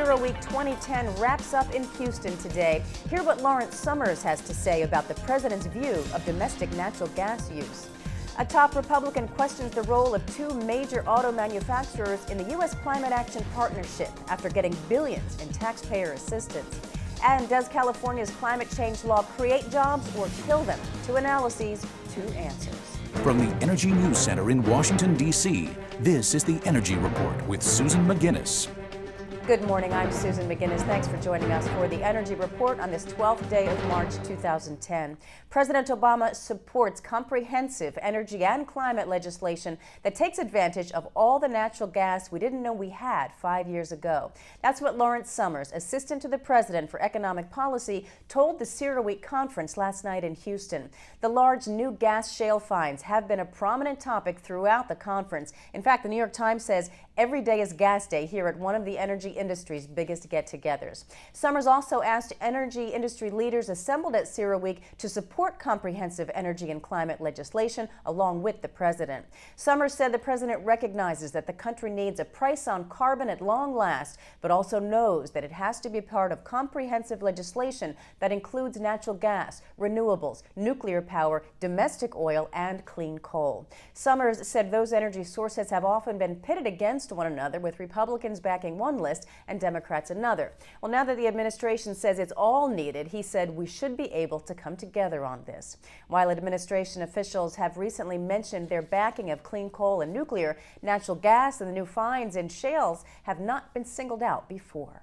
CERAWeek 2010 wraps up in Houston today. Hear what Lawrence Summers has to say about the president's view of domestic natural gas use. A top Republican questions the role of two major auto manufacturers in the U.S. Climate Action Partnership after getting billions in taxpayer assistance. And does California's climate change law create jobs or kill them? Two analyses, two answers. From the Energy News Center in Washington, D.C., this is the Energy Report with Susan McGinnis. Good morning, I'm Susan McGinnis. Thanks for joining us for the Energy Report on this 12th day of March 2010. President Obama supports comprehensive energy and climate legislation that takes advantage of all the natural gas we didn't know we had 5 years ago. That's what Lawrence Summers, Assistant to the President for Economic Policy, told the CERAWeek conference last night in Houston. The large new gas shale finds have been a prominent topic throughout the conference. In fact, the New York Times says every day is gas day here at one of the energy industry's biggest get-togethers. Summers also asked energy industry leaders assembled at CERAWeek to support comprehensive energy and climate legislation along with the president. Summers said the president recognizes that the country needs a price on carbon at long last, but also knows that it has to be part of comprehensive legislation that includes natural gas, renewables, nuclear power, domestic oil, and clean coal. Summers said those energy sources have often been pitted against one another, with Republicans backing one list and Democrats another. Well, now that the administration says it's all needed, he said we should be able to come together on this. While administration officials have recently mentioned their backing of clean coal and nuclear, natural gas and the new finds in shales have not been singled out before.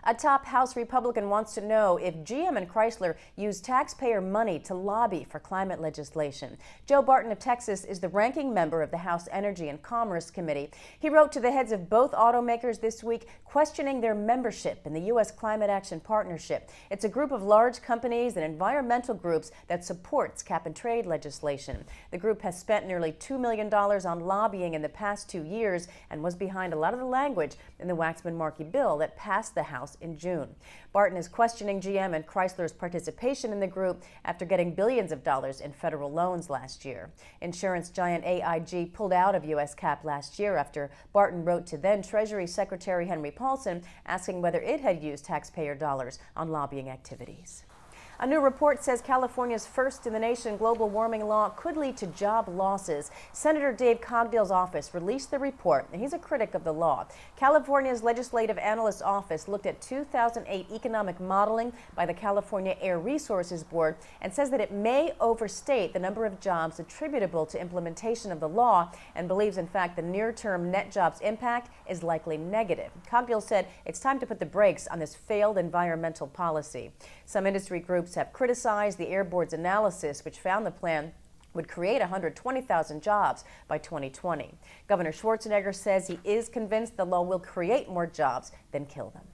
A top House Republican wants to know if GM and Chrysler use taxpayer money to lobby for climate legislation. Joe Barton of Texas is the ranking member of the House Energy and Commerce Committee. He wrote to the heads of both automakers this week, questioning their membership in the U.S. Climate Action Partnership. It's a group of large companies and environmental groups that supports cap-and-trade legislation. The group has spent nearly $2 million on lobbying in the past 2 years and was behind a lot of the language in the Waxman-Markey bill that passed the House in June. Barton is questioning GM and Chrysler's participation in the group after getting billions of dollars in federal loans last year. Insurance giant AIG pulled out of U.S. CAP last year after Barton wrote to then Treasury Secretary Henry Paulson asking whether it had used taxpayer dollars on lobbying activities. A new report says California's first-in-the-nation global warming law could lead to job losses. Senator Dave Cogdill's office released the report, and he's a critic of the law. California's Legislative Analyst's Office looked at 2008 economic modeling by the California Air Resources Board and says that it may overstate the number of jobs attributable to implementation of the law and believes, in fact, the near-term net jobs impact is likely negative. Cogdill said it's time to put the brakes on this failed environmental policy. Some industry groups have criticized the Air Board's analysis, which found the plan would create 120,000 jobs by 2020. Governor Schwarzenegger says he is convinced the law will create more jobs than kill them.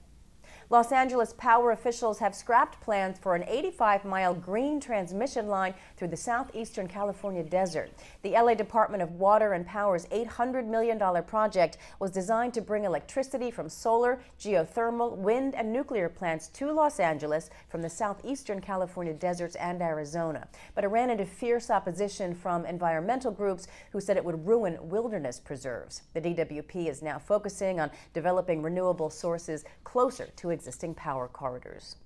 Los Angeles power officials have scrapped plans for an 85-mile green transmission line through the southeastern California desert. The LA Department of Water and Power's $800 million project was designed to bring electricity from solar, geothermal, wind, and nuclear plants to Los Angeles from the southeastern California deserts and Arizona. But it ran into fierce opposition from environmental groups who said it would ruin wilderness preserves. The DWP is now focusing on developing renewable sources closer to existing power corridors.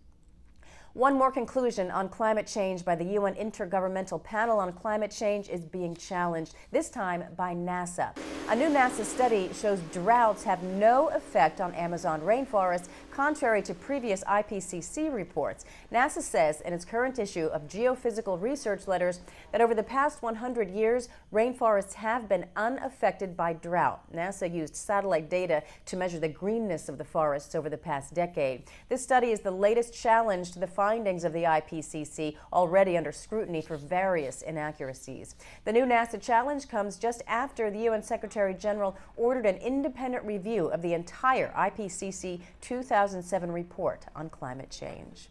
One more conclusion on climate change by the UN Intergovernmental Panel on Climate Change is being challenged, this time by NASA. A new NASA study shows droughts have no effect on Amazon rainforests, contrary to previous IPCC reports. NASA says in its current issue of Geophysical Research Letters that over the past 100 years, rainforests have been unaffected by drought. NASA used satellite data to measure the greenness of the forests over the past decade. This study is the latest challenge to the findings of the IPCC, already under scrutiny for various inaccuracies. The new NASA challenge comes just after the UN Secretary General ordered an independent review of the entire IPCC 2007 report on climate change.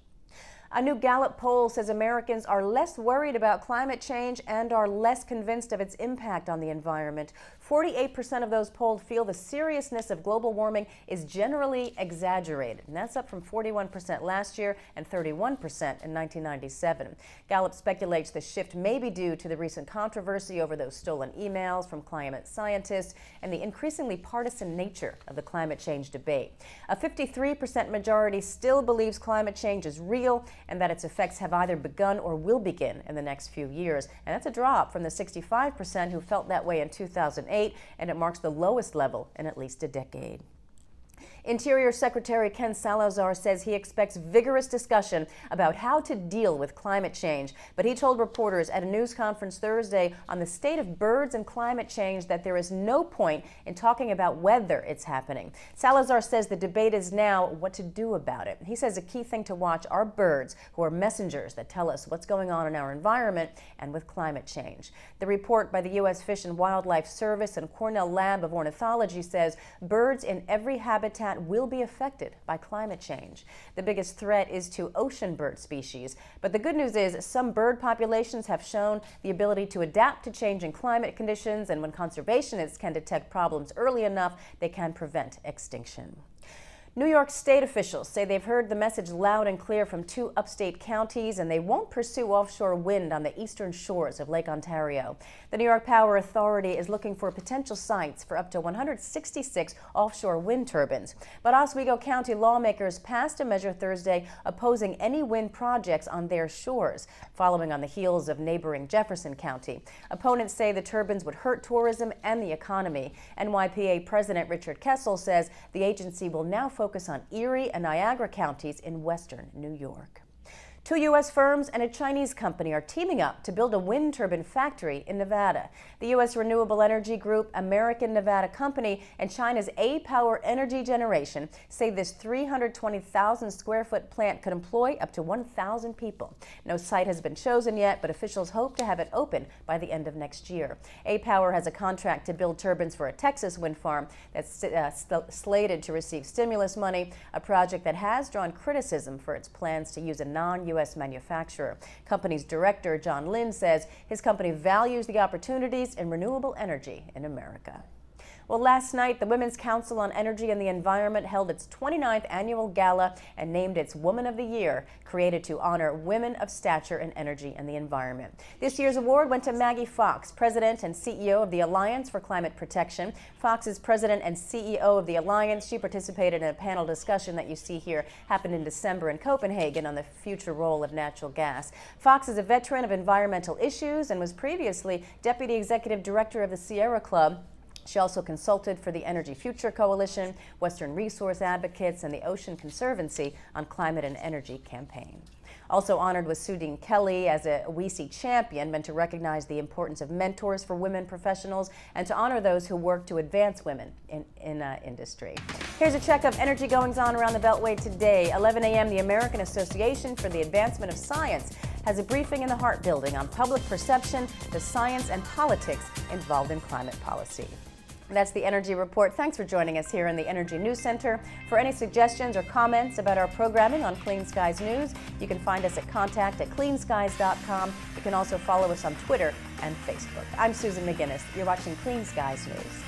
A new Gallup poll says Americans are less worried about climate change and are less convinced of its impact on the environment. 48% of those polled feel the seriousness of global warming is generally exaggerated, and that's up from 41% last year and 31% in 1997. Gallup speculates the shift may be due to the recent controversy over those stolen emails from climate scientists and the increasingly partisan nature of the climate change debate. A 53% majority still believes climate change is real and that its effects have either begun or will begin in the next few years. And that's a drop from the 65% who felt that way in 2008, and it marks the lowest level in at least a decade. Interior Secretary Ken Salazar says he expects vigorous discussion about how to deal with climate change, but he told reporters at a news conference Thursday on the state of birds and climate change that there is no point in talking about whether it's happening. Salazar says the debate is now what to do about it. He says a key thing to watch are birds, who are messengers that tell us what's going on in our environment and with climate change. The report by the U.S. Fish and Wildlife Service and Cornell Lab of Ornithology says birds in every habitat will be affected by climate change. The biggest threat is to ocean bird species, but the good news is some bird populations have shown the ability to adapt to changing climate conditions, and when conservationists can detect problems early enough, they can prevent extinction. New York State officials say they've heard the message loud and clear from 2 upstate counties, and they won't pursue offshore wind on the eastern shores of Lake Ontario. The New York Power Authority is looking for potential sites for up to 166 offshore wind turbines. But Oswego County lawmakers passed a measure Thursday opposing any wind projects on their shores, following on the heels of neighboring Jefferson County. Opponents say the turbines would hurt tourism and the economy. NYPA President Richard Kessel says the agency will now focus on Erie and Niagara counties in western New York. 2 U.S. firms and a Chinese company are teaming up to build a wind turbine factory in Nevada. The U.S. renewable energy group American Nevada Company and China's A-Power Energy Generation say this 320,000 square foot plant could employ up to 1,000 people. No site has been chosen yet, but officials hope to have it open by the end of next year. A-Power has a contract to build turbines for a Texas wind farm that's slated to receive stimulus money, a project that has drawn criticism for its plans to use a non-U.S. manufacturer. Company's director, John Lynn, says his company values the opportunities in renewable energy in America. Well, last night, the Women's Council on Energy and the Environment held its 29th annual gala and named its Woman of the Year, created to honor women of stature in energy and the environment. This year's award went to Maggie Fox, President and CEO of the Alliance for Climate Protection. Fox is President and CEO of the Alliance. She participated in a panel discussion that you see here, happened in December in Copenhagen on the future role of natural gas. Fox is a veteran of environmental issues and was previously Deputy Executive Director of the Sierra Club. She also consulted for the Energy Future Coalition, Western Resource Advocates, and the Ocean Conservancy on climate and energy campaign. Also honored was Sudeen Kelly as a WEC champion, meant to recognize the importance of mentors for women professionals and to honor those who work to advance women in industry. Here's a check of energy goings-on around the Beltway today. 11 a.m., the American Association for the Advancement of Science has a briefing in the Hart Building on public perception, the science and politics involved in climate policy. That's the Energy Report. Thanks for joining us here in the Energy News Center. For any suggestions or comments about our programming on Clean Skies News, you can find us at contact@cleanskies.com. You can also follow us on Twitter and Facebook. I'm Susan McGinnis. You're watching Clean Skies News.